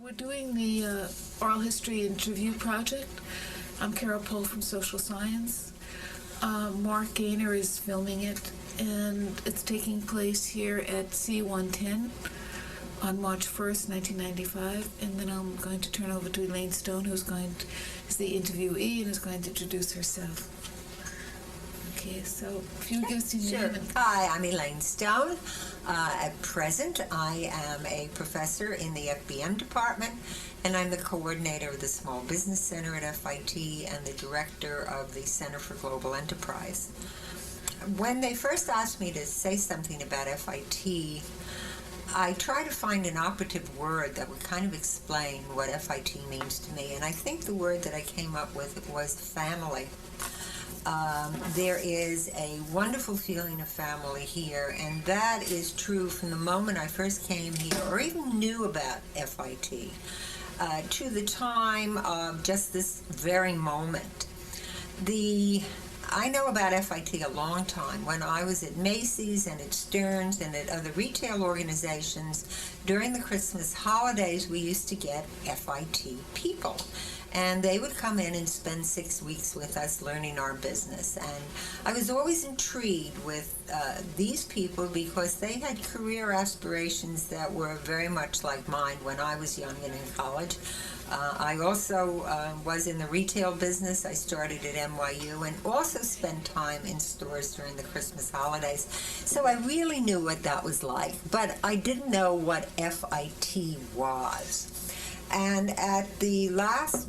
We're doing the oral history interview project. I'm Carol Pohl from Social Science. Mark Gaynor is filming it, and it's taking place here at C110 on March 1st, 1995. And then I'm going to turn over to Elaine Stone, is the interviewee and is going to introduce herself. Okay, so if you give us your name. Hi, I'm Elaine Stone. At present, I am a professor in the FBM department, and I'm the coordinator of the Small Business Center at FIT and the director of the Center for Global Enterprise. When they first asked me to say something about FIT, I tried to find an operative word that would kind of explain what FIT means to me, and I think the word that I came up with was family. There is a wonderful feeling of family here, and that is true from the moment I first came here or even knew about FIT to the time of just this very moment. I know about FIT a long time. When I was at Macy's and at Stearns and at other retail organizations, during the Christmas holidays, we used to get FIT people. And they would come in and spend 6 weeks with us learning our business. And I was always intrigued with these people because they had career aspirations that were very much like mine when I was young and in college. I also was in the retail business. I started at NYU and also spent time in stores during the Christmas holidays. So I really knew what that was like, but I didn't know what FIT was. And at the last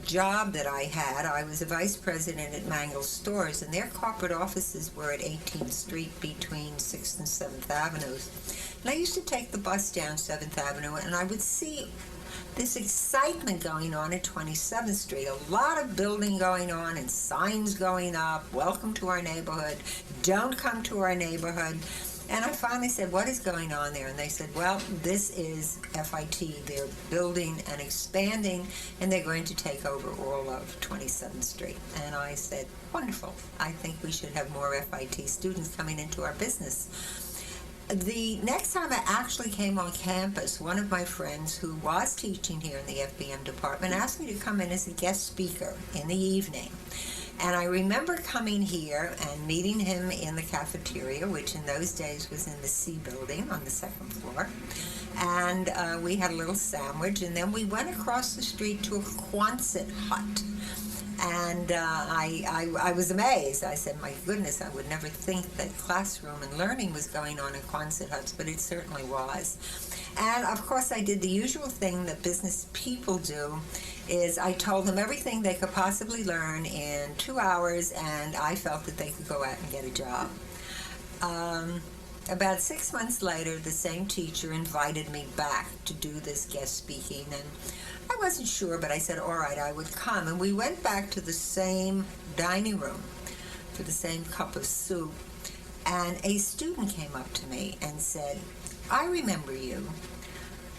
job that I had, I was a vice president at Mangle Stores, and their corporate offices were at 18th Street between 6th and 7th Avenues. And I used to take the bus down 7th Avenue, and I would see this excitement going on at 27th Street. A lot of building going on and signs going up, welcome to our neighborhood, don't come to our neighborhood. And I finally said, what is going on there? And they said, well, this is FIT. They're building and expanding, and they're going to take over all of 27th Street. And I said, wonderful. I think we should have more FIT students coming into our business. The next time I actually came on campus, one of my friends who was teaching here in the FBM department asked me to come in as a guest speaker in the evening. And I remember coming here and meeting him in the cafeteria, which in those days was in the C building on the second floor. And we had a little sandwich, and then we went across the street to a Quonset hut. And I was amazed. I said, my goodness, I would never think that classroom and learning was going on in Quonset huts, but it certainly was. And of course I did the usual thing that business people do, is I told them everything they could possibly learn in 2 hours, and I felt that they could go out and get a job. About 6 months later, the same teacher invited me back to do this guest speaking, and I wasn't sure, but I said, all right, I would come. And we went back to the same dining room for the same cup of soup, and a student came up to me and said, I remember you.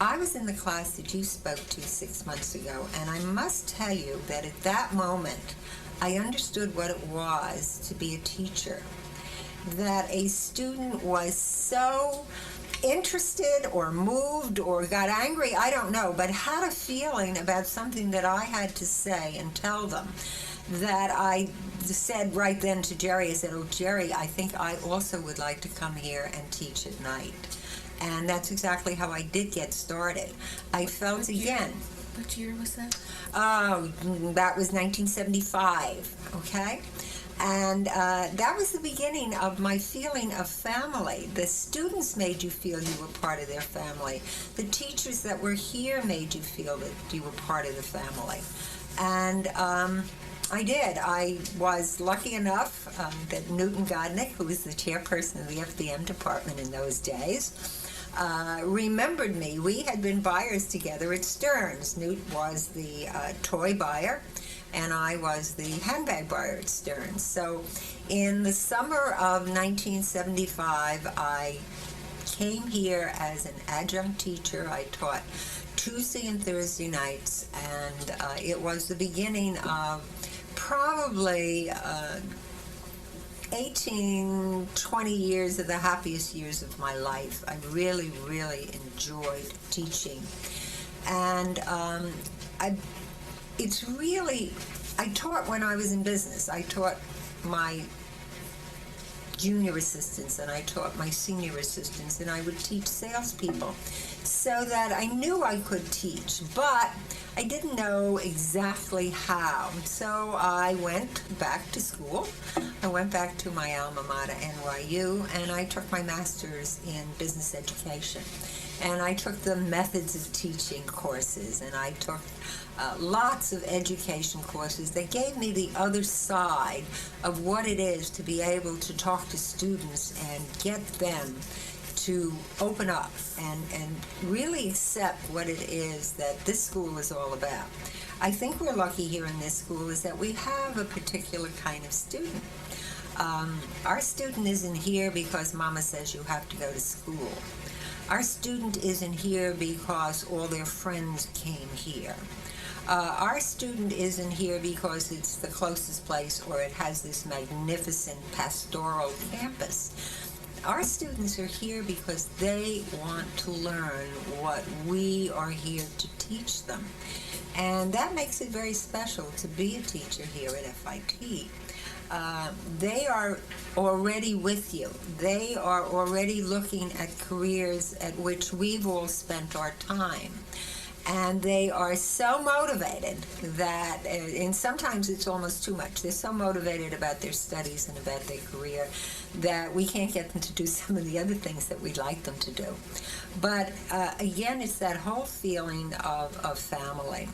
I was in the class that you spoke to 6 months ago, and I must tell you that at that moment, I understood what it was to be a teacher. That a student was so interested or moved or got angry, I don't know, but had a feeling about something that I had to say and tell them, that I said right then to Jerry, I said, oh, Jerry, I think I also would like to come here and teach at night. And that's exactly how I did get started. I felt again. What year was that? Oh, that was 1975, okay? And that was the beginning of my feeling of family. The students made you feel you were part of their family. The teachers that were here made you feel that you were part of the family. And I did. I was lucky enough that Newton Godnick, who was the chairperson of the FBM department in those days, remembered me. We had been buyers together at Stearns. Newt was the toy buyer, and I was the handbag buyer at Stearns. So in the summer of 1975, I came here as an adjunct teacher. I taught Tuesday and Thursday nights, and it was the beginning of probably 18, 20 years of the happiest years of my life. I really, really enjoyed teaching. And it's really, I taught when I was in business. I taught my junior assistants and I taught my senior assistants, and I would teach salespeople, so that I knew I could teach, but I didn't know exactly how. So I went back to school. I went back to my alma mater, NYU, and I took my master's in business education. And I took the methods of teaching courses, and I took lots of education courses that gave me the other side of what it is to be able to talk to students and get them to open up and really accept what it is that this school is all about. I think we're lucky here in this school is that we have a particular kind of student. Our student isn't here because Mama says you have to go to school. Our student isn't here because all their friends came here. Our student isn't here because it's the closest place or it has this magnificent pastoral campus. Our students are here because they want to learn what we are here to teach them. And that makes it very special to be a teacher here at FIT. They are already with you. They are already looking at careers at which we've all spent our time. And they are so motivated that, and sometimes it's almost too much, they're so motivated about their studies and about their career that we can't get them to do some of the other things that we'd like them to do. But again, it's that whole feeling of family.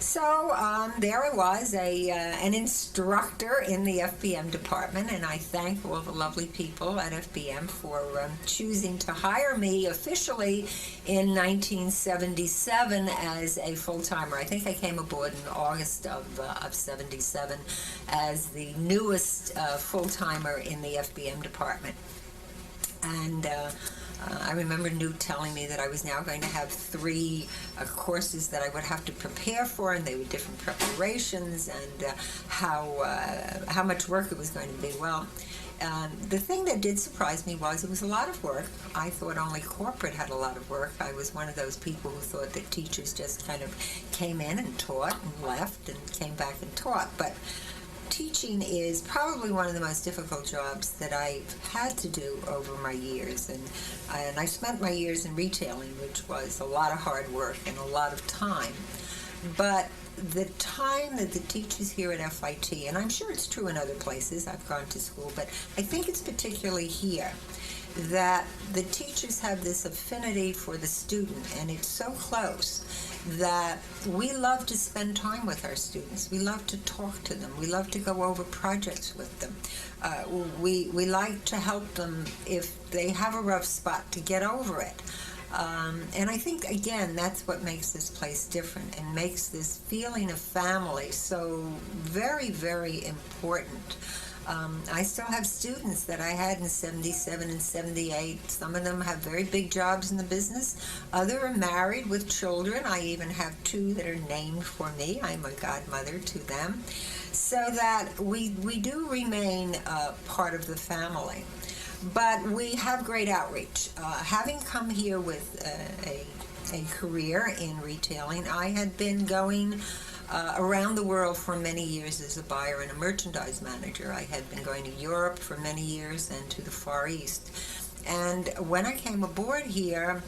So there I was, an instructor in the FBM department, and I thank all the lovely people at FBM for choosing to hire me officially in 1977 as a full-timer. I think I came aboard in August of 77 as the newest full-timer in the FBM department. And I remember Newt telling me that I was now going to have 3 courses that I would have to prepare for, and they were different preparations, and how much work it was going to be. Well, the thing that did surprise me was it was a lot of work. I thought only corporate had a lot of work. I was one of those people who thought that teachers just kind of came in and taught and left and came back and taught. But teaching is probably one of the most difficult jobs that I've had to do over my years, and I spent my years in retailing, which was a lot of hard work and a lot of time. But the time that the teachers here at FIT, and I'm sure it's true in other places, I've gone to school, but I think it's particularly here, that the teachers have this affinity for the student, and it's so close that we love to spend time with our students. We love to talk to them. We love to go over projects with them. We like to help them if they have a rough spot to get over it. And I think, again, that's what makes this place different and makes this feeling of family so very, very important. I still have students that I had in 77 and 78. Some of them have very big jobs in the business. Others are married with children. I even have 2 that are named for me. I'm a godmother to them. So that we do remain part of the family. But we have great outreach. Having come here with a career in retailing, I had been going around the world for many years as a buyer and a merchandise manager. I had been going to Europe for many years and to the Far East. And when I came aboard here,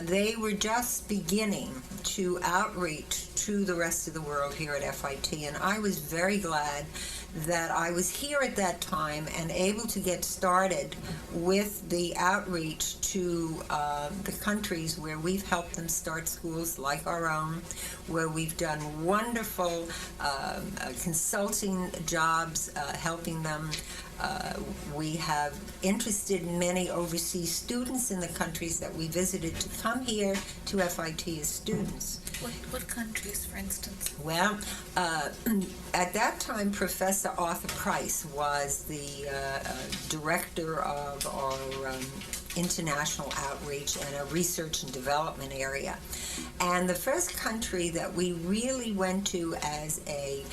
they were just beginning to outreach to the rest of the world here at FIT, and I was very glad that I was here at that time and able to get started with the outreach to the countries where we've helped them start schools like our own, where we've done wonderful consulting jobs helping them. We have interested many overseas students in the countries that we visited to come here to FIT as students. What countries, for instance? Well, at that time, Professor Arthur Price was the director of our international outreach and a research and development area. And the first country that we really went to as a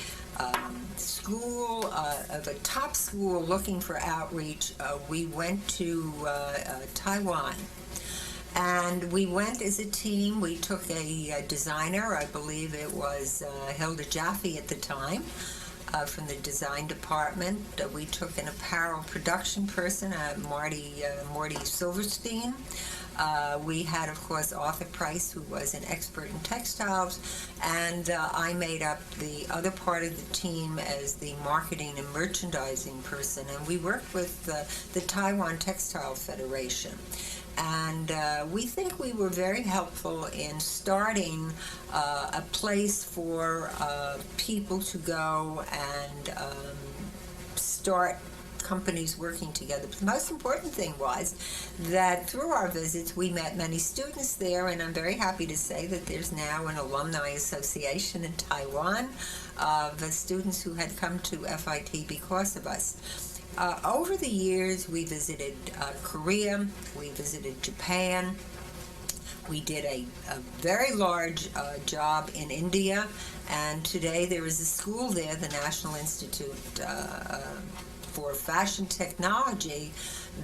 school, of a top school looking for outreach, we went to Taiwan. And we went as a team. We took a designer, I believe it was Hilda Jaffe at the time, from the design department. We took an apparel production person, Morty Silverstein. We had, of course, Arthur Price, who was an expert in textiles, and I made up the other part of the team as the marketing and merchandising person, and we worked with the Taiwan Textile Federation. And we think we were very helpful in starting a place for people to go and start companies working together. But the most important thing was that through our visits we met many students there, and I'm very happy to say that there's now an alumni association in Taiwan of students who had come to FIT because of us. Over the years we visited Korea, we visited Japan, we did a very large job in India, and today there is a school there, the National Institute for Fashion Technology,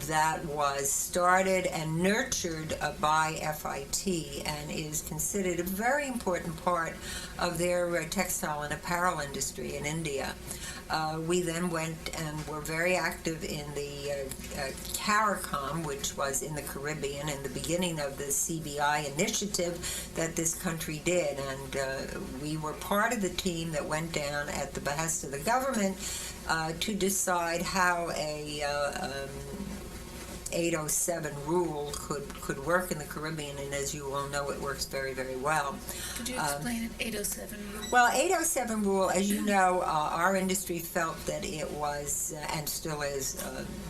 that was started and nurtured by FIT and is considered a very important part of their textile and apparel industry in India. We then went and were very active in the CARICOM, which was in the Caribbean, in the beginning of the CBI initiative that this country did. And we were part of the team that went down at the behest of the government to decide how a 807 rule could work in the Caribbean, and as you all know, it works very, very well. Could you explain an 807 rule? Well, 807 rule, as you know, our industry felt that it was, and still is,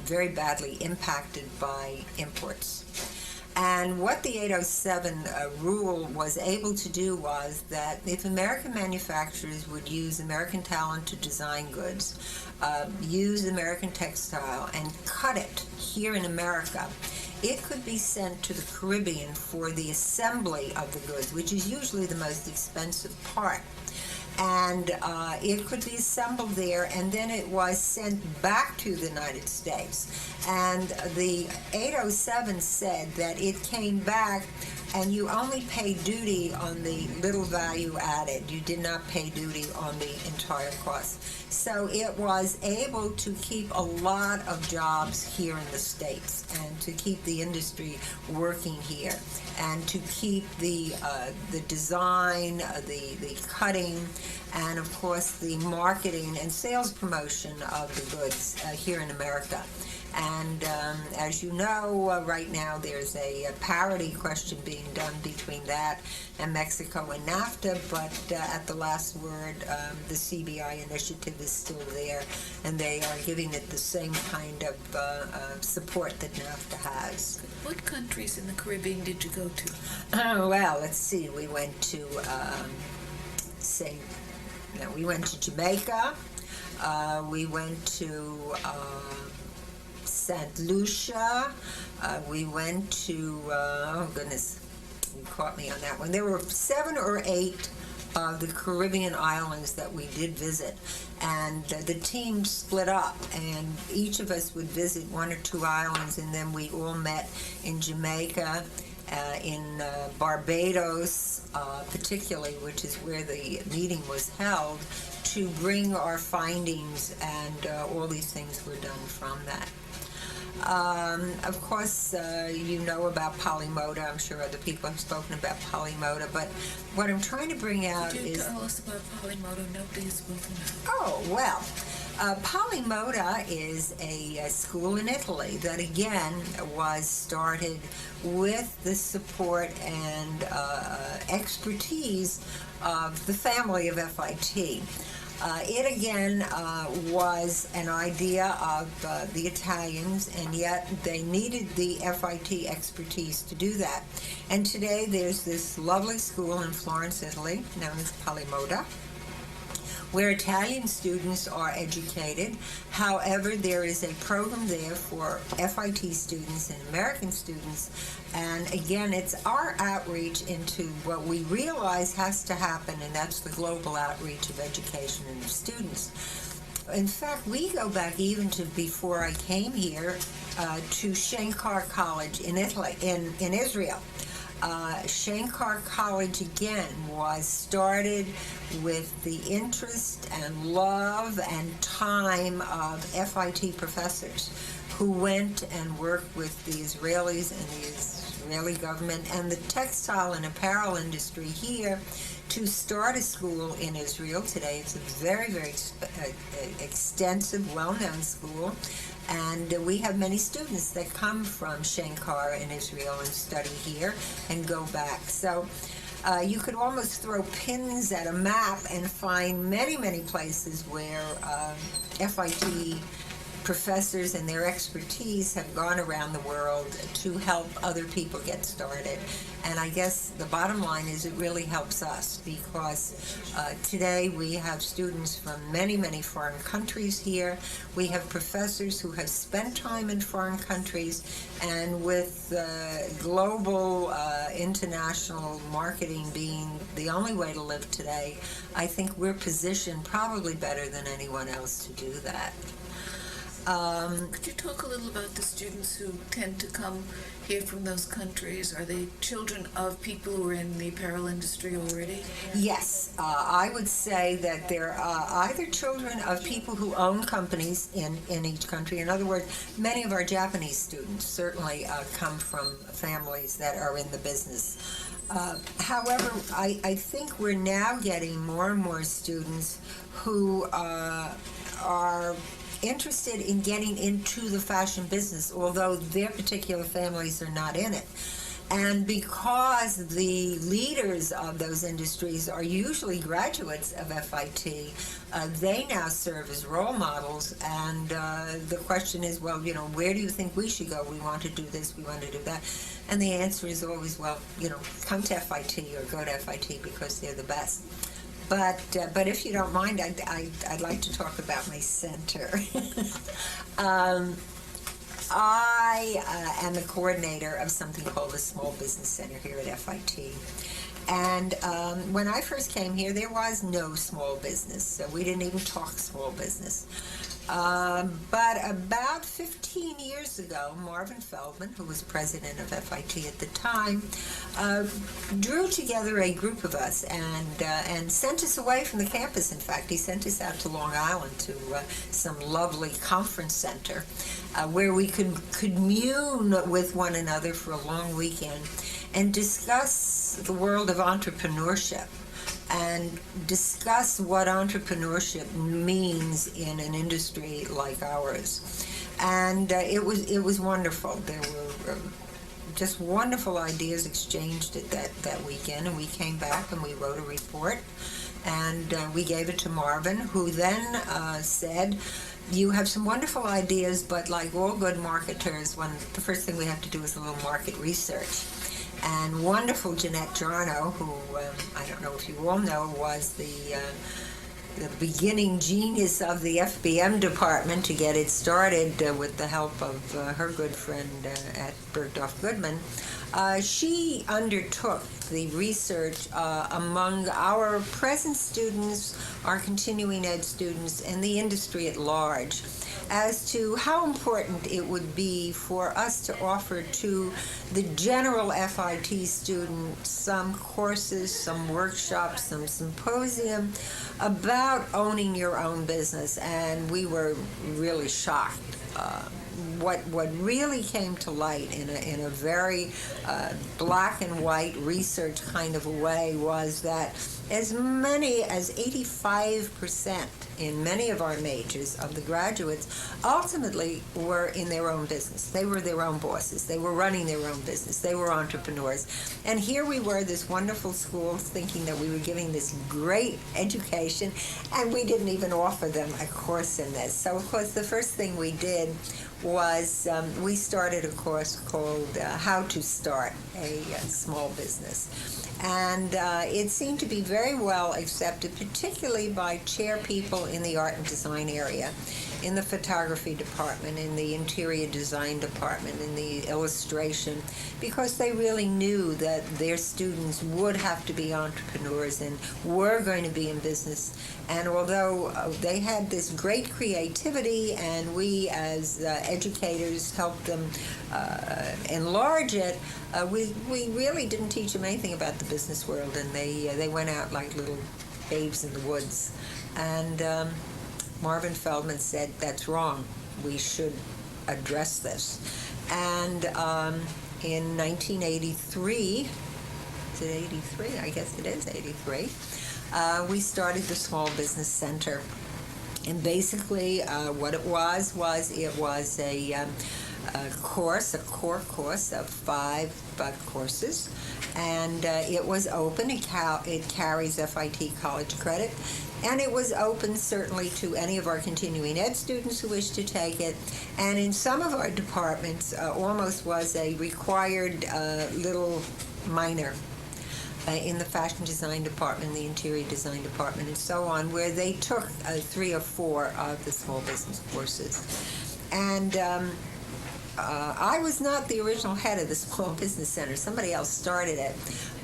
very badly impacted by imports. And what the 807 rule was able to do was that if American manufacturers would use American talent to design goods, use American textile, and cut it here in America, it could be sent to the Caribbean for the assembly of the goods, which is usually the most expensive part. And it could be assembled there, and then it was sent back to the United States. And the 807 said that it came back and you only pay duty on the little value added. You did not pay duty on the entire cost. So it was able to keep a lot of jobs here in the States and to keep the industry working here and to keep the design, the cutting, and of course the marketing and sales promotion of the goods here in America. And as you know, right now there's a parity question being done between that and Mexico and NAFTA, but at the last word, the CBI initiative is still there, and they are giving it the same kind of support that NAFTA has. What countries in the Caribbean did you go to? Well, let's see. We went to we went to Jamaica. We went to St. Lucia. We went to, oh goodness, you caught me on that one. There were 7 or 8 of the Caribbean islands that we did visit, and the team split up, and each of us would visit 1 or 2 islands, and then we all met in Jamaica, in Barbados, particularly, which is where the meeting was held, to bring our findings, and all these things were done from that. Of course, you know about Mota. I'm sure other people have spoken about Mota, but what I'm trying to bring out Could you is... tell us about Mota? Nobody has spoken about. Oh, well, Mota is a school in Italy that, again, was started with the support and expertise of the family of FIT. It again was an idea of the Italians, and yet they needed the FIT expertise to do that. And today there's this lovely school in Florence, Italy, known as Mota, where Italian students are educated. However, there is a program there for FIT students and American students, and again, it's our outreach into what we realize has to happen, and that's the global outreach of education and of students. In fact, we go back even to before I came here to Shankar College in Italy, in Israel. Shankar College, again, was started with the interest and love and time of FIT professors who went and worked with the Israelis and the Israeli government and the textile and apparel industry here to start a school in Israel. Today it's a very, very extensive, well-known school. And we have many students that come from Shankar in Israel and study here and go back. So you could almost throw pins at a map and find many, many places where FIT professors and their expertise have gone around the world to help other people get started. And I guess the bottom line is it really helps us because today we have students from many, many foreign countries here. We have professors who have spent time in foreign countries, and with global international marketing being the only way to live today, I think we're positioned probably better than anyone else to do that. Could you talk a little about the students who tend to come here from those countries? Are they children of people who are in the apparel industry already? Yes, I would say that they're either children of people who own companies in each country. In other words, many of our Japanese students certainly come from families that are in the business. However, I think we're now getting more and more students who are interested in getting into the fashion business, although their particular families are not in it. And because the leaders of those industries are usually graduates of FIT, they now serve as role models. And the question is, well, you know, where do you think we should go? We want to do this, we want to do that. And the answer is always, well, you know, come to FIT or go to FIT because they're the best. But if you don't mind, I'd like to talk about my center. I am the coordinator of something called the Small Business Center here at FIT. And when I first came here, there was no small business, so we didn't even talk small business. But about 15 years ago, Marvin Feldman, who was president of FIT at the time, drew together a group of us and sent us away from the campus. In fact, he sent us out to Long Island to some lovely conference center where we could commune with one another for a long weekend and discuss the world of entrepreneurship and discuss what entrepreneurship means in an industry like ours. And it was wonderful. There were just wonderful ideas exchanged at that weekend, and we came back and we wrote a report, and we gave it to Marvin, who then said, you have some wonderful ideas, but like all good marketers, the first thing we have to do is a little market research. And wonderful Jeanette Jarno, who I don't know if you all know, was the beginning genius of the FBM department to get it started with the help of her good friend at Bergdorf Goodman. She undertook the research among our present students, our continuing ed students, and the industry at large as to how important it would be for us to offer to the general FIT student some courses, some workshops, some symposium about owning your own business. And we were really shocked. What really came to light in a very black and white research kind of a way was that as many as 85% in many of our majors of the graduates ultimately were in their own business. They were their own bosses. They were running their own business. They were entrepreneurs. And here we were, this wonderful school, thinking that we were giving this great education, and we didn't even offer them a course in this. So, of course, the first thing we did was we started a course called How to Start a Small Business. And it seemed to be very well accepted, particularly by chair people in the art and design area, in the photography department, in the interior design department, in the illustration, because they really knew that their students would have to be entrepreneurs and were going to be in business. And although they had this great creativity, and we as educators helped them enlarge it, we really didn't teach them anything about the business world, and they went out like little babes in the woods. And Marvin Feldman said, that's wrong. We should address this. And in 1983, is it 83? I guess it is 83. We started the Small Business Center. And basically what it was a core course of 5 courses. And it was open. It carries FIT college credit. And it was open certainly to any of our continuing ed students who wish to take it. And in some of our departments, almost was a required little minor in the fashion design department, the interior design department, and so on, where they took 3 or 4 of the small business courses. And I was not the original head of the Small Business Center. Somebody else started it,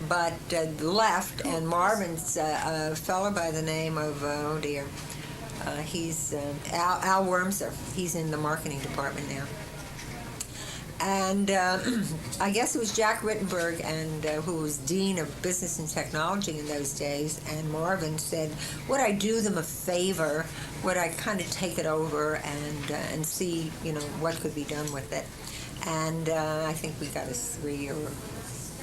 but left, and Marvin's a fellow by the name of, he's Al Wormser. He's in the marketing department now. And I guess it was Jack Rittenberg, and who was Dean of Business and Technology in those days, and Marvin said, would I do them a favor? Would I kind of take it over and see, what could be done with it? And I think we got a 3 or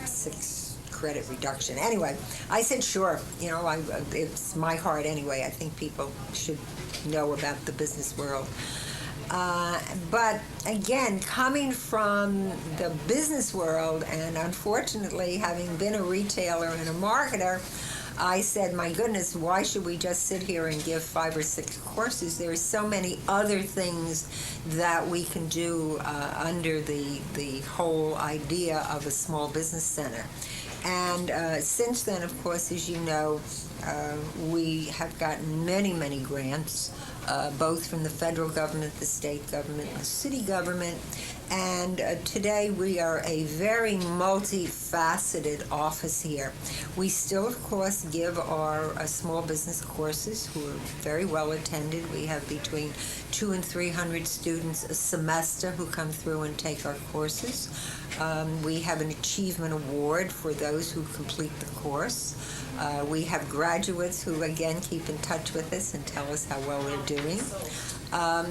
6 credit reduction. Anyway, I said, sure. It's my heart anyway. I think people should know about the business world. But again, coming from the business world, and unfortunately having been a retailer and a marketer, I said, my goodness, why should we just sit here and give 5 or 6 courses? There are so many other things that we can do under the whole idea of a small business center. And since then, of course, as you know, we have gotten many, many grants, both from the federal government, the state government, the city government, and today we are a very multifaceted office here. We still, of course, give our small business courses, who are very well attended. We have between 200 and 300 students a semester who come through and take our courses. We have an achievement award for those who complete the course. We have graduates who, again, keep in touch with us and tell us how well they're doing.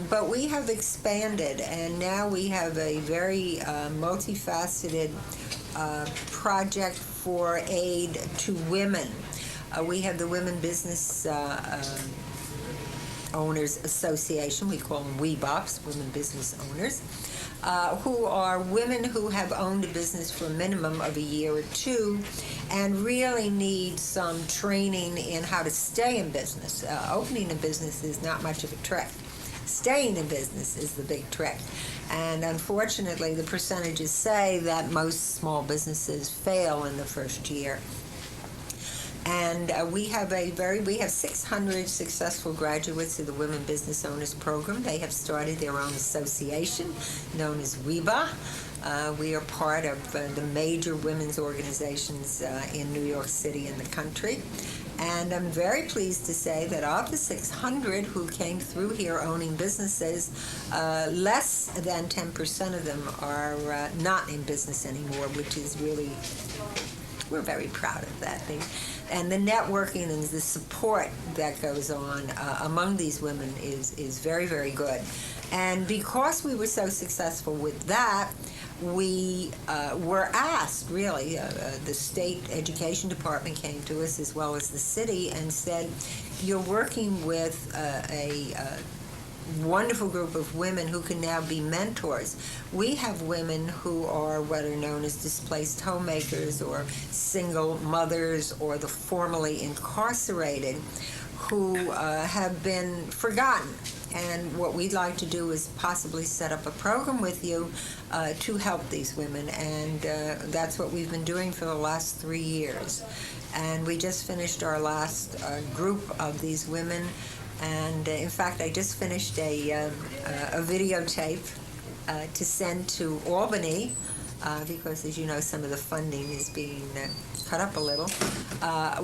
But we have expanded, and now we have a very multifaceted project for aid to women. We have the Women Business Owners Association. We call them WBOPs, Women Business Owners, who are women who have owned a business for a minimum of a year or 2 and really need some training in how to stay in business. Opening a business is not much of a trick. Staying in business is the big trick. And unfortunately, the percentages say that most small businesses fail in the first year. And we have 600 successful graduates of the Women Business Owners Program. They have started their own association known as WEBA. We are part of the major women's organizations in New York City and the country. And I'm very pleased to say that of the 600 who came through here owning businesses, less than 10% of them are not in business anymore, which is really, we're very proud of that thing. And the networking and the support that goes on among these women is very, very good. And because we were so successful with that, we were asked, really, the state education department came to us as well as the city and said, you're working with a wonderful group of women who can now be mentors. We have women who are what are known as displaced homemakers or single mothers or the formerly incarcerated who have been forgotten. And what we'd like to do is possibly set up a program with you to help these women. And that's what we've been doing for the last 3 years. And we just finished our last group of these women. And in fact, I just finished a videotape to send to Albany, because, as you know, some of the funding is being cut up a little,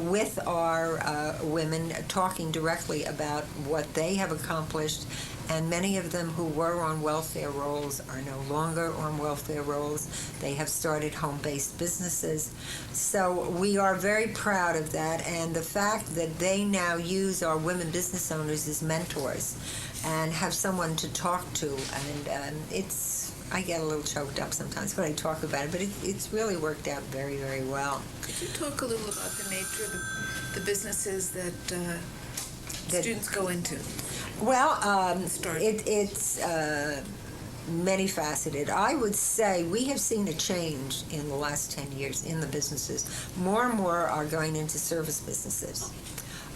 with our women talking directly about what they have accomplished. And many of them who were on welfare rolls are no longer on welfare rolls. They have started home-based businesses. So we are very proud of that, and the fact that they now use our women business owners as mentors and have someone to talk to. And I get a little choked up sometimes when I talk about it, but it's really worked out very, very well. Could you talk a little about the nature of the businesses that students go into? Well, it's many faceted. I would say we have seen a change in the last 10 years in the businesses. More and more are going into service businesses.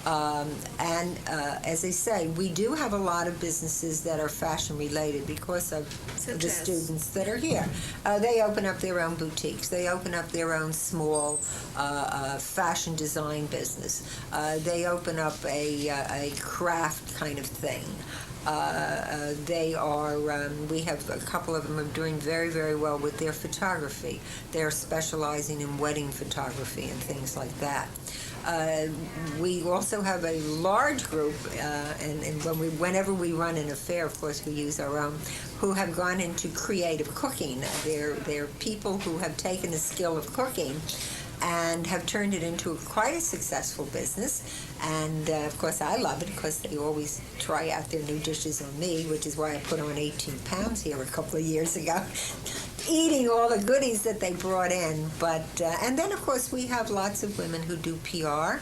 As I say, we do have a lot of businesses that are fashion related because of the students that are here. They open up their own boutiques. They open up their own small fashion design business. They open up a craft kind of thing. We have a couple of them are doing very, very well with their photography. They're specializing in wedding photography and things like that. We also have a large group, and whenever we run an affair, of course, we use our own, who have gone into creative cooking. They're people who have taken the skill of cooking and have turned it into quite a successful business. And of course I love it because they always try out their new dishes on me, which is why I put on 18 pounds here a couple of years ago, eating all the goodies that they brought in. But and then of course we have lots of women who do PR.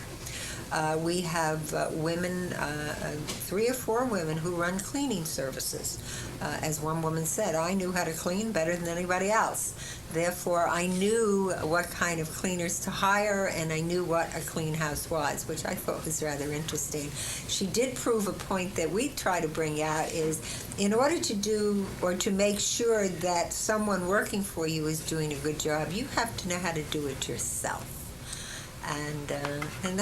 We have women, 3 or 4 women who run cleaning services. As one woman said, I knew how to clean better than anybody else. Therefore, I knew what kind of cleaners to hire, and I knew what a clean house was, which I thought was rather interesting. She did prove a point that we try to bring out is, in order to do or to make sure that someone working for you is doing a good job, you have to know how to do it yourself. And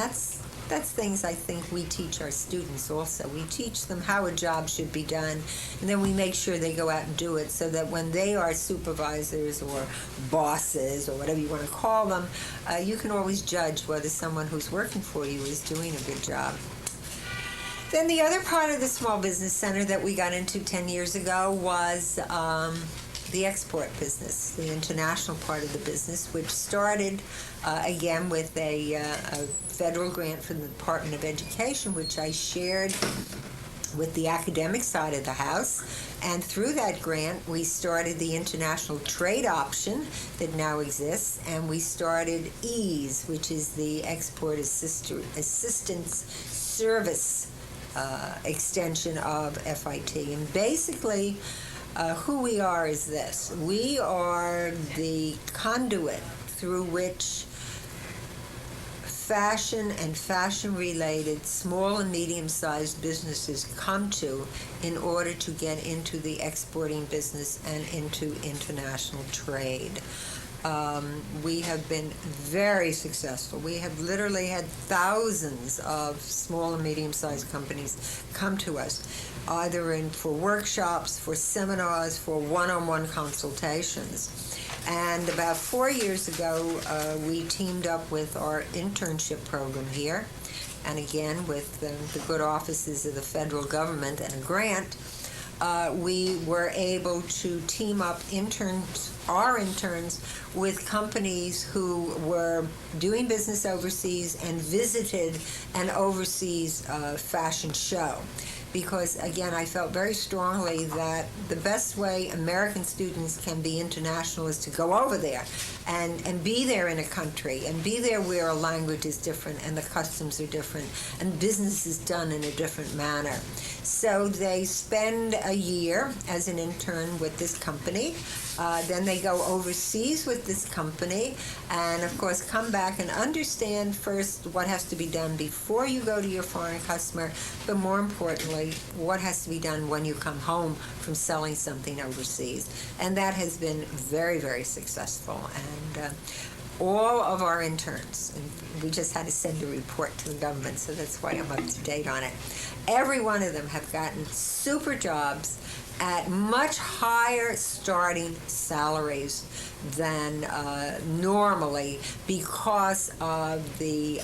that's things I think we teach our students also. We teach them how a job should be done, and then we make sure they go out and do it so that when they are supervisors or bosses or whatever you want to call them, you can always judge whether someone who's working for you is doing a good job. Then the other part of the Small Business Center that we got into 10 years ago was the export business, the international part of the business, which started again with a federal grant from the Department of Education, which I shared with the academic side of the house. And through that grant, we started the international trade option that now exists, and we started EASE, which is the Export Assistance Service extension of FIT. And basically, who we are is this. We are the conduit through which fashion and fashion-related small and medium-sized businesses come to in order to get into the exporting business and into international trade. We have been very successful. We have literally had thousands of small and medium-sized companies come to us, either for workshops, for seminars, for one-on-one consultations. And about 4 years ago, we teamed up with our internship program here, and again with the good offices of the federal government and a grant. We were able to team up our interns with companies who were doing business overseas and visited an overseas fashion show. Because, again, I felt very strongly that the best way American students can be international is to go over there and be there in a country, and be there where a language is different and the customs are different and business is done in a different manner. So they spend a year as an intern with this company. Then they go overseas with this company and, of course, come back and understand first what has to be done before you go to your foreign customer, but more importantly, what has to be done when you come home from selling something overseas. And that has been very, very successful. And all of our interns, and we just had to send a report to the government, so that's why I'm up to date on it. Every one of them have gotten super jobs at much higher starting salaries than normally because of the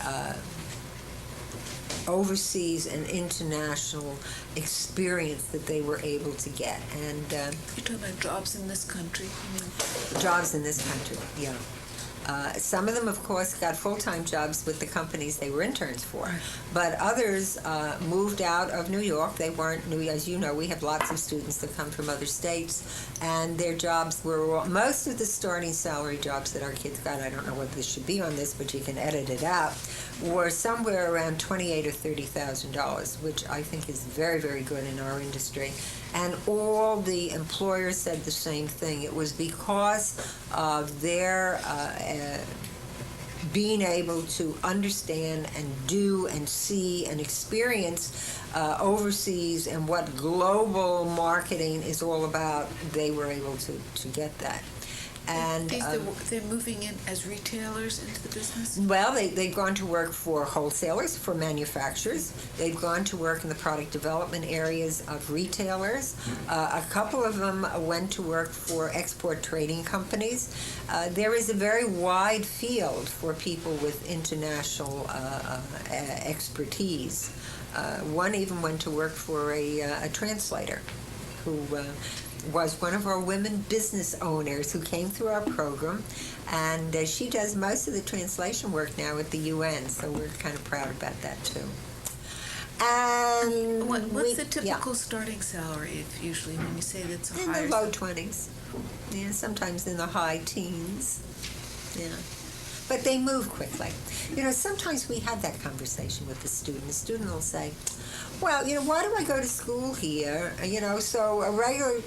overseas and international experience that they were able to get. And You're talking about jobs in this country? jobs in this country, yeah. Some of them, of course, got full-time jobs with the companies they were interns for, but others moved out of New York. They weren't new, as you know, we have lots of students that come from other states, and their jobs were, most of the starting salary jobs that our kids got, I don't know whether this should be on this, but you can edit it out, were somewhere around $28,000 or $30,000, which I think is very, very good in our industry. And all the employers said the same thing. It was because of their being able to understand and do and see and experience overseas and what global marketing is all about. They were able to get that. And they're moving in as retailers into the business? Well, they've gone to work for wholesalers, for manufacturers. They've gone to work in the product development areas of retailers. A couple of them went to work for export trading companies. There is a very wide field for people with international expertise. One even went to work for a translator who was one of our women business owners who came through our program, and she does most of the translation work now at the UN, so we're kind of proud about that too. And what's the typical starting salary, if usually, when you say that's a higher? In the low 20s. Yeah, sometimes in the high teens. Yeah. But they move quickly. You know, sometimes we have that conversation with the student. The student will say, well, you know, why do I go to school here? You know, so a regular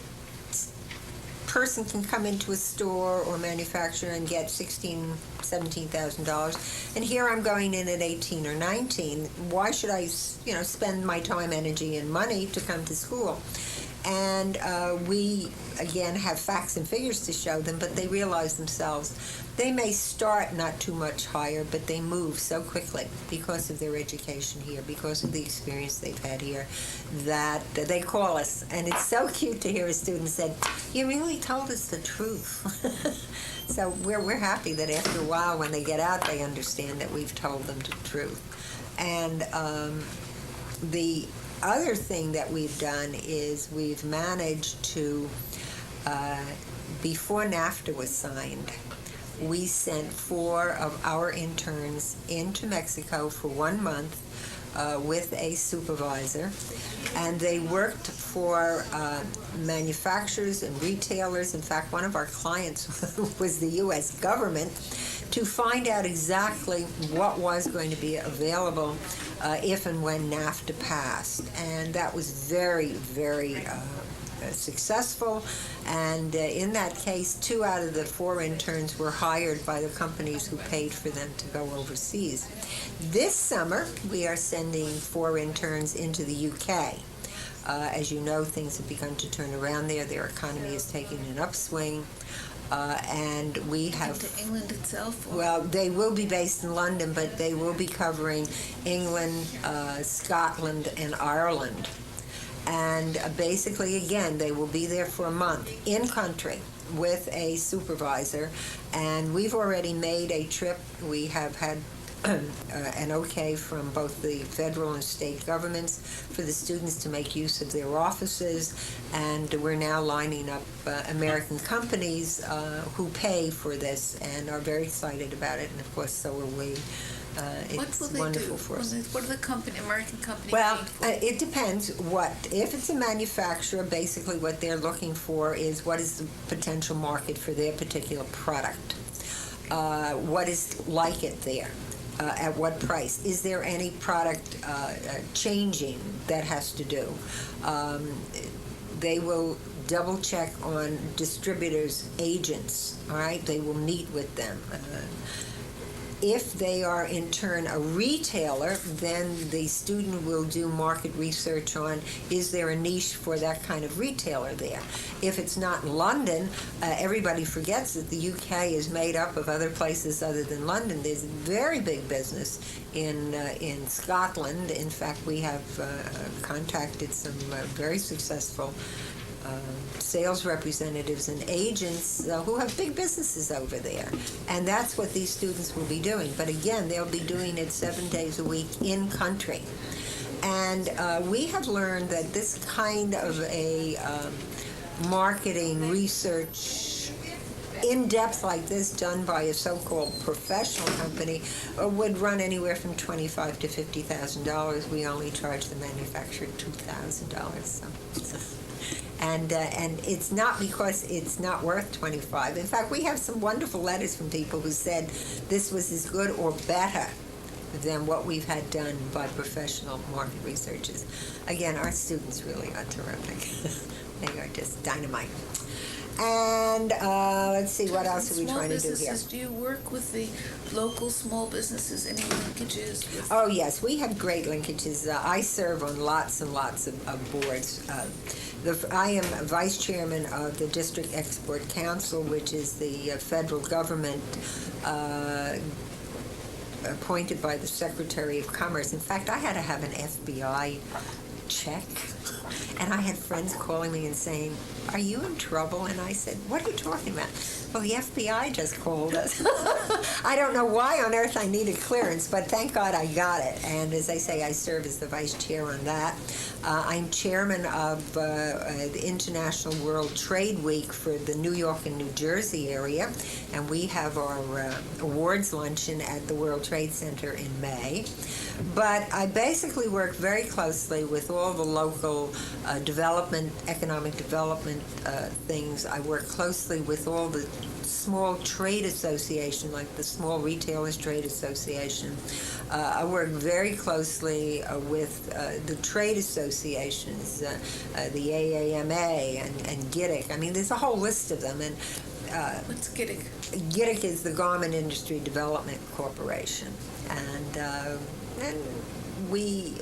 person can come into a store or manufacturer and get $17,000, and here I'm going in at 18 or 19. Why should I, you know, spend my time, energy, and money to come to school? And we, again, have facts and figures to show them, but they realize themselves they may start not too much higher, but they move so quickly because of their education here, because of the experience they've had here, that they call us. And it's so cute to hear a student say, you really told us the truth. So we're happy that after a while, when they get out, they understand that we've told them the truth. And the other thing that we've done is we've managed to, before NAFTA was signed, we sent 4 of our interns into Mexico for 1 month with a supervisor, and they worked for manufacturers and retailers. In fact, one of our clients was the U.S. government, to find out exactly what was going to be available if and when NAFTA passed. And that was very, very successful. And in that case, 2 out of the 4 interns were hired by the companies who paid for them to go overseas. This summer, we are sending 4 interns into the UK. As you know, things have begun to turn around there. Their economy is taking an upswing. And we have... To England itself? Or? Well, they will be based in London, but they will be covering England, Scotland, and Ireland. And basically, again, they will be there for a month in country with a supervisor. And we've already made a trip. We have had an okay from both the federal and state governments for the students to make use of their offices, and we're now lining up American companies who pay for this and are very excited about it, and of course so are we. It's wonderful for us. What are the American companies Well, paying for? it depends if it's a manufacturer, basically what they're looking for is what is the potential market for their particular product. what is like it there. At what price? Is there any product changing that has to do? They will double check on distributors' agents, all right? They will meet with them. If they are in turn a retailer, then the student will do market research on, is there a niche for that kind of retailer there? If it's not London, everybody forgets that the UK is made up of other places other than London. There's very big business in Scotland. In fact, we have contacted some very successful sales representatives and agents who have big businesses over there. And that's what these students will be doing. But again, they'll be doing it 7 days a week in country. And we have learned that this kind of a marketing research in-depth like this done by a so-called professional company would run anywhere from $25,000 to $50,000. We only charge the manufacturer $2,000. So. And it's not because it's not worth $25,000. In fact, we have some wonderful letters from people who said this was as good or better than what we've had done by professional market researchers. Again, our students really are terrific. They are just dynamite. And let's see, what else are we trying to do here? Do you work with the local small businesses? Any linkages with? Oh, yes, we have great linkages. I serve on lots and lots of boards. I am vice chairman of the District Export Council, which is the federal government appointed by the Secretary of Commerce. In fact, I had to have an FBI check, and I had friends calling me and saying, "Are you in trouble?" And I said, "What are you talking about?" "Well, the FBI just called us." I don't know why on earth I needed clearance, but thank God I got it. And as I say, I serve as the vice chair on that. I'm chairman of the International World Trade Week for the New York and New Jersey area, and we have our awards luncheon at the World Trade Center in May. But I basically work very closely with all the local development, economic development things. I work closely with all the small trade association, like the Small Retailers Trade Association. I work very closely with the trade associations, the AAMA and GITIC. I mean, there's a whole list of them. And what's GITIC? GITIC is the Garment Industry Development Corporation. And we,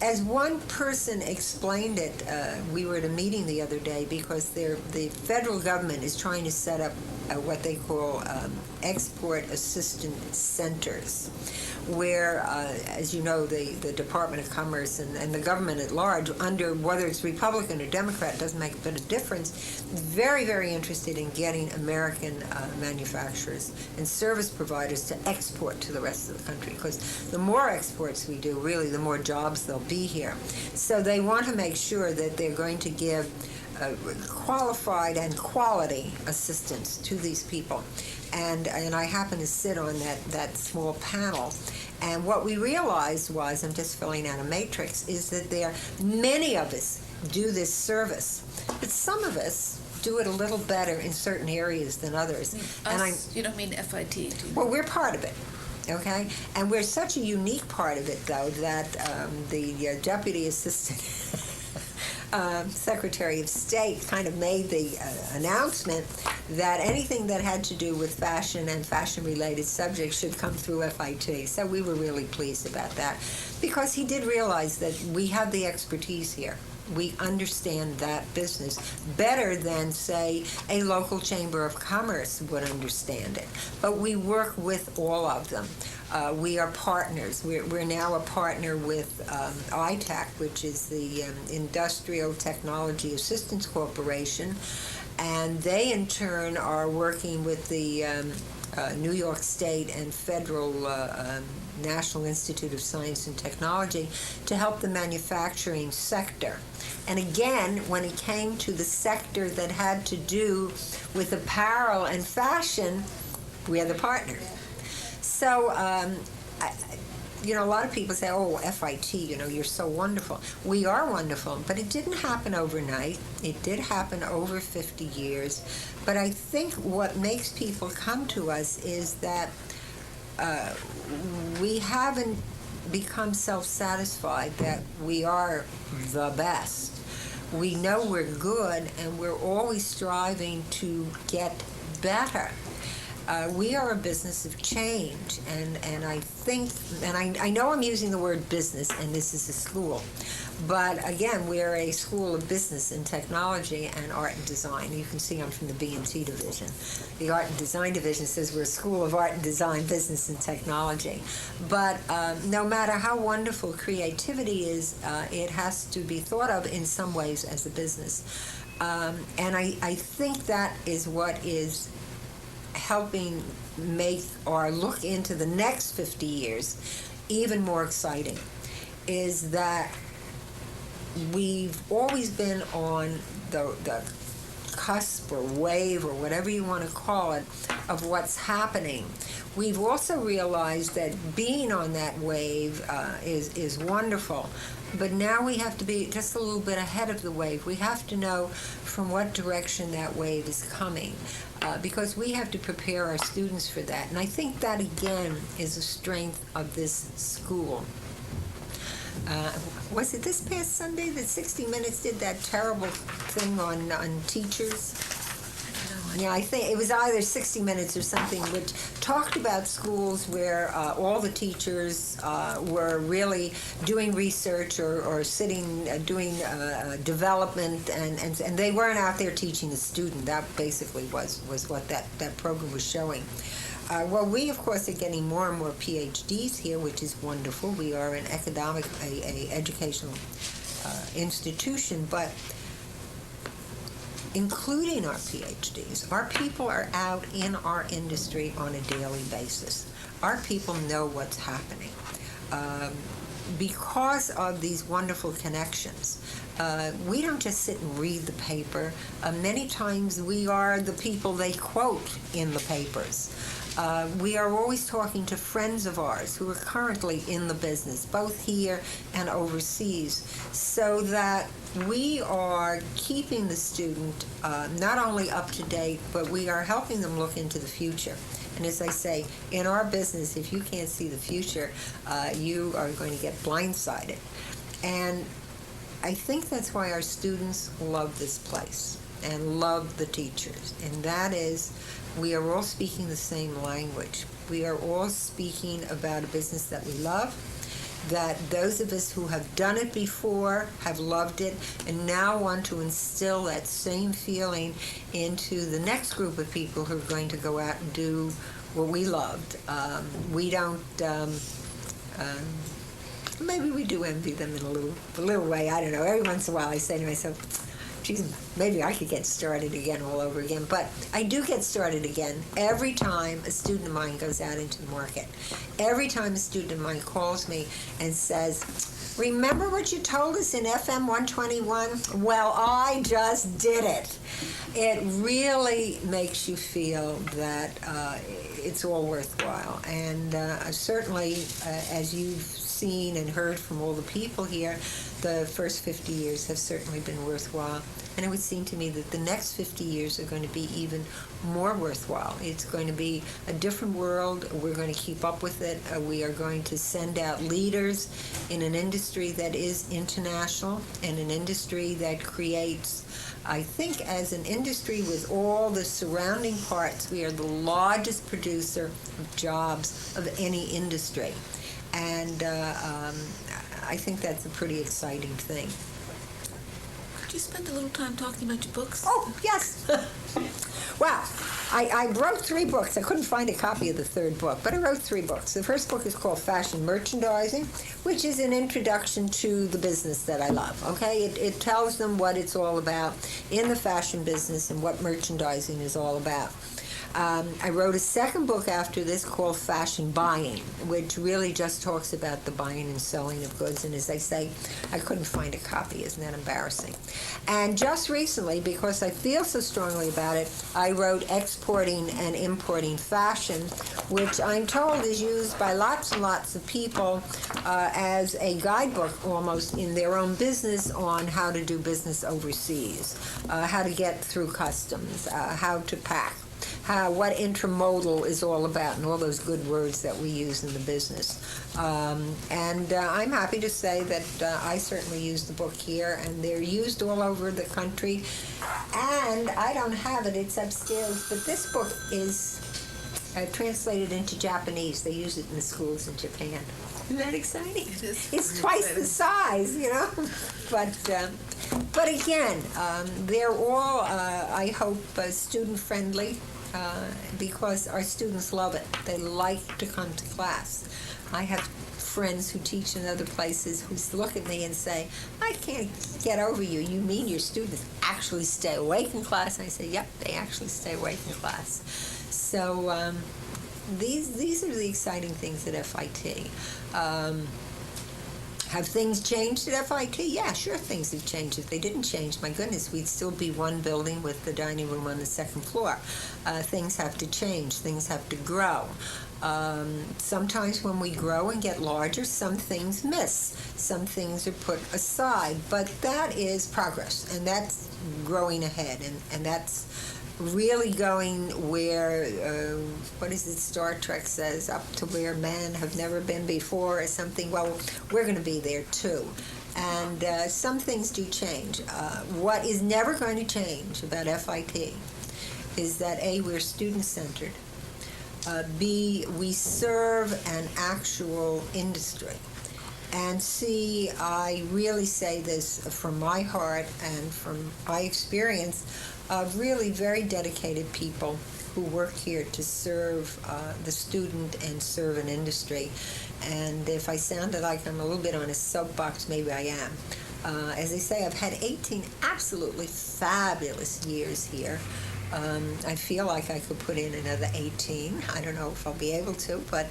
as one person explained it, we were at a meeting the other day because the federal government is trying to set up what they call export assistance centers, where, as you know, the Department of Commerce and the government at large, under whether it's Republican or Democrat, doesn't make a bit of difference, very, very interested in getting American manufacturers and service providers to export to the rest of the country, because the more exports we do, really, the more jobs there'll be here. So they want to make sure that they're going to give qualified and quality assistance to these people. And I happen to sit on that small panel. And what we realized was, I'm just filling out a matrix, is that many of us do this service, but some of us do it a little better in certain areas than others. You don't mean FIT, do you? Well, we're part of it. Okay? And we're such a unique part of it, though, that the Deputy Assistant Secretary of State kind of made the announcement that anything that had to do with fashion and fashion-related subjects should come through FIT. So we were really pleased about that, because he did realize that we have the expertise here. We understand that business better than, say, a local chamber of commerce would understand it. But we work with all of them. We are partners. We're now a partner with ITAC, which is the Industrial Technology Assistance Corporation, and they in turn are working with the New York State and Federal National Institute of Science and Technology to help the manufacturing sector. And again, when it came to the sector that had to do with apparel and fashion, we are the partner. So a lot of people say, oh, FIT, you're so wonderful. We are wonderful, but it didn't happen overnight. It did happen over 50 years. But I think what makes people come to us is that we haven't become self-satisfied that we are the best. We know we're good, and we're always striving to get better. We are a business of change, and I think, and I know I'm using the word business, and this is a school, but again, we're a school of business and technology and art and design. You can see I'm from the B&T division. The art and design division says we're a school of art and design, business and technology. But no matter how wonderful creativity is, it has to be thought of in some ways as a business. And I think that is what is helping make or look into the next 50 years even more exciting, is that we've always been on the cusp or wave or whatever you want to call it of what's happening. We've also realized that being on that wave is wonderful, but now we have to be just a little bit ahead of the wave. We have to know from what direction that wave is coming, because we have to prepare our students for that. And I think that, again, is a strength of this school. Was it this past Sunday that 60 Minutes did that terrible thing on teachers? Yeah, I think it was either 60 Minutes or something, which talked about schools where all the teachers were really doing research or sitting doing development, and they weren't out there teaching the student. That basically was what that program was showing. Well, we, of course, are getting more and more PhDs here, which is wonderful. We are an educational institution, but including our PhDs, our people are out in our industry on a daily basis. Our people know what's happening. Because of these wonderful connections, we don't just sit and read the paper. Many times we are the people they quote in the papers. We are always talking to friends of ours who are currently in the business, both here and overseas, so that we are keeping the student not only up to date, but we are helping them look into the future. And as I say, in our business, if you can't see the future, you are going to get blindsided. And I think that's why our students love this place and love the teachers. And that is, we are all speaking the same language. We are all speaking about a business that we love, that those of us who have done it before have loved it and now want to instill that same feeling into the next group of people who are going to go out and do what we loved. We don't, maybe we do envy them in a little way. I don't know. Every once in a while I say to myself, geez, maybe I could get started again all over again. But I do get started again every time a student of mine goes out into the market. Every time a student of mine calls me and says, remember what you told us in FM 121? Well, I just did it. It really makes you feel that it's all worthwhile. And certainly, as you've seen and heard from all the people here, the first 50 years have certainly been worthwhile. And it would seem to me that the next 50 years are going to be even more worthwhile. It's going to be a different world. We're going to keep up with it. We are going to send out leaders in an industry that is international and an industry that creates, I think, as an industry with all the surrounding parts, we are the largest producer of jobs of any industry. And I think that's a pretty exciting thing. Could you spend a little time talking about your books? Oh, yes. Well, I wrote 3 books. I couldn't find a copy of the 3rd book, but I wrote 3 books. The first book is called Fashion Merchandising, which is an introduction to the business that I love, okay? It tells them what it's all about in the fashion business and what merchandising is all about. I wrote a second book after this called Fashion Buying, which really just talks about the buying and selling of goods. And as I say, I couldn't find a copy. Isn't that embarrassing? And just recently, because I feel so strongly about it, I wrote Exporting and Importing Fashion, which I'm told is used by lots and lots of people as a guidebook almost in their own business on how to do business overseas, how to get through customs, how to pack, what intermodal is all about, and all those good words that we use in the business. And I'm happy to say that I certainly use the book here, and they're used all over the country. And I don't have it, it's upstairs, but this book is translated into Japanese. They use it in the schools in Japan. Isn't that exciting? It is. It's twice the size, you know. But again, they're all, I hope, student-friendly because our students love it. They like to come to class. I have friends who teach in other places who look at me and say, I can't get over you. You mean your students actually stay awake in class? And I say, yep, they actually stay awake in class. So these are the exciting things at FIT. Have things changed at FIT? Yeah, sure, things have changed. If they didn't change, my goodness, we'd still be one building with the dining room on the second floor. Things have to change. Things have to grow. Sometimes when we grow and get larger, some things miss. Some things are put aside. But that is progress, and that's growing ahead, and that's really going where, what is it, Star Trek says, up to where men have never been before or something. Well, we're going to be there too. And some things do change. What is never going to change about FIT is that A, we're student-centered. B, we serve an actual industry. And C, I really say this from my heart and from my experience of really very dedicated people who work here to serve the student and serve an industry. And if I sounded like I'm a little bit on a soapbox, maybe I am. As I say, I've had 18 absolutely fabulous years here. I feel like I could put in another 18. I don't know if I'll be able to, but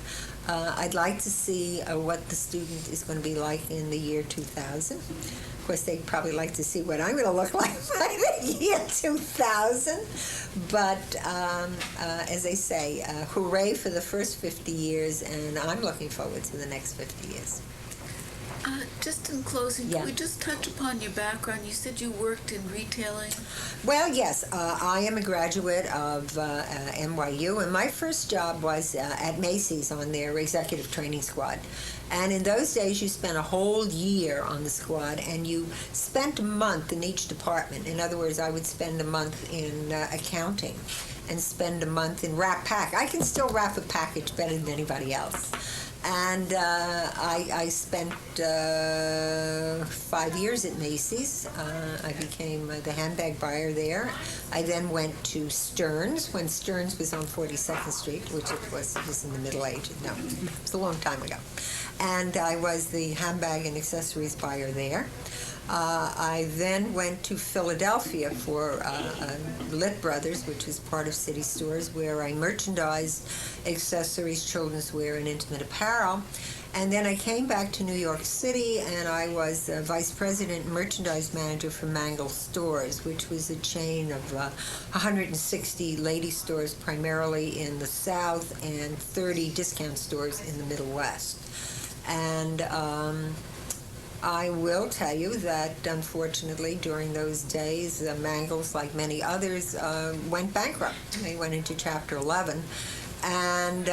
I'd like to see what the student is going to be like in the year 2000. Of course, they'd probably like to see what I'm going to look like by the year 2000. But as I say, hooray for the first 50 years, and I'm looking forward to the next 50 years. Just in closing, Yeah. can we just touch upon your background? You said you worked in retailing. Well, yes, I am a graduate of NYU, and my first job was at Macy's on their executive training squad. And in those days, you spent a whole year on the squad, and you spent a month in each department. In other words, I would spend a month in accounting and spend a month in wrap pack. I can still wrap a package better than anybody else. And I spent 5 years at Macy's. I became the handbag buyer there. I then went to Stearns when Stearns was on 42nd Street, which it was in the Middle Ages. No, it was a long time ago. And I was the handbag and accessories buyer there. I then went to Philadelphia for Lit Brothers, which was part of City Stores, where I merchandised accessories, children's wear, and intimate apparel. And then I came back to New York City, and I was vice president and merchandise manager for Mangle Stores, which was a chain of 160 lady stores, primarily in the South, and 30 discount stores in the Middle West. And I will tell you that, unfortunately, during those days, Mangles, like many others, went bankrupt. They went into Chapter 11, and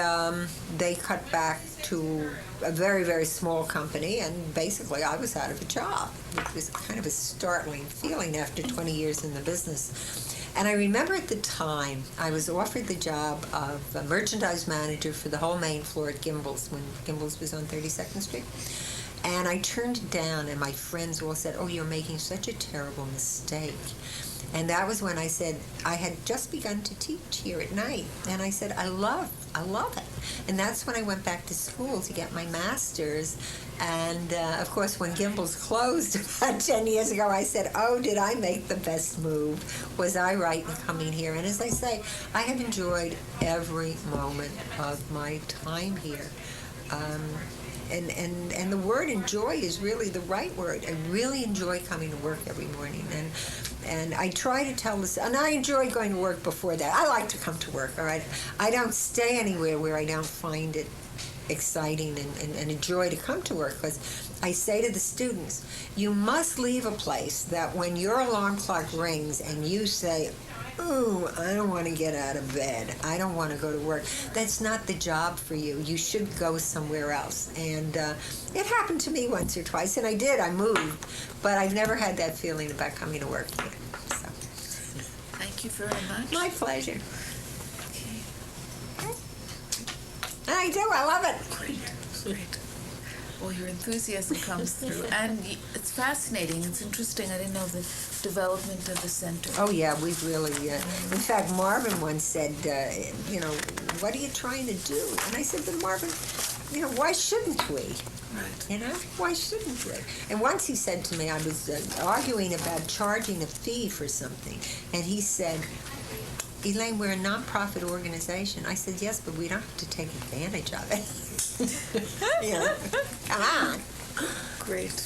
they cut back to a very, very small company, and basically I was out of a job, which was kind of a startling feeling after 20 years in the business. And I remember at the time, I was offered the job of a merchandise manager for the whole main floor at Gimbel's, when Gimbel's was on 32nd Street. And I turned it down, and my friends all said, "Oh, you're making such a terrible mistake." And that was when I said, I had just begun to teach here at night. And I said, I love it. And that's when I went back to school to get my master's And of course, when Gimbel's closed about 10 years ago, I said, oh, did I make the best move? Was I right in coming here? And as I say, I have enjoyed every moment of my time here. And the word enjoy is really the right word. I really enjoy coming to work every morning. And I try to tell this, and I enjoy going to work before that. I like to come to work, all right? I don't stay anywhere where I don't find it exciting and a joy to come to work, because I say to the students, you must leave a place that when your alarm clock rings and you say, ooh, I don't want to get out of bed, I don't want to go to work, that's not the job for you. You should go somewhere else. And it happened to me once or twice, and I did. I moved, but I've never had that feeling about coming to work here. So. Thank you very much. My pleasure. Okay. I do. I love it. Great. Well, your enthusiasm comes through, and it's fascinating. It's interesting. I didn't know the development of the center. Oh yeah, we've really. In fact, Marvin once said, what are you trying to do? And I said, but Marvin, why shouldn't we? Right. Why shouldn't we? And once he said to me, I was arguing about charging a fee for something, and he said, Elaine, we're a nonprofit organization. I said, yes, but we don't have to take advantage of it. Come on. Great.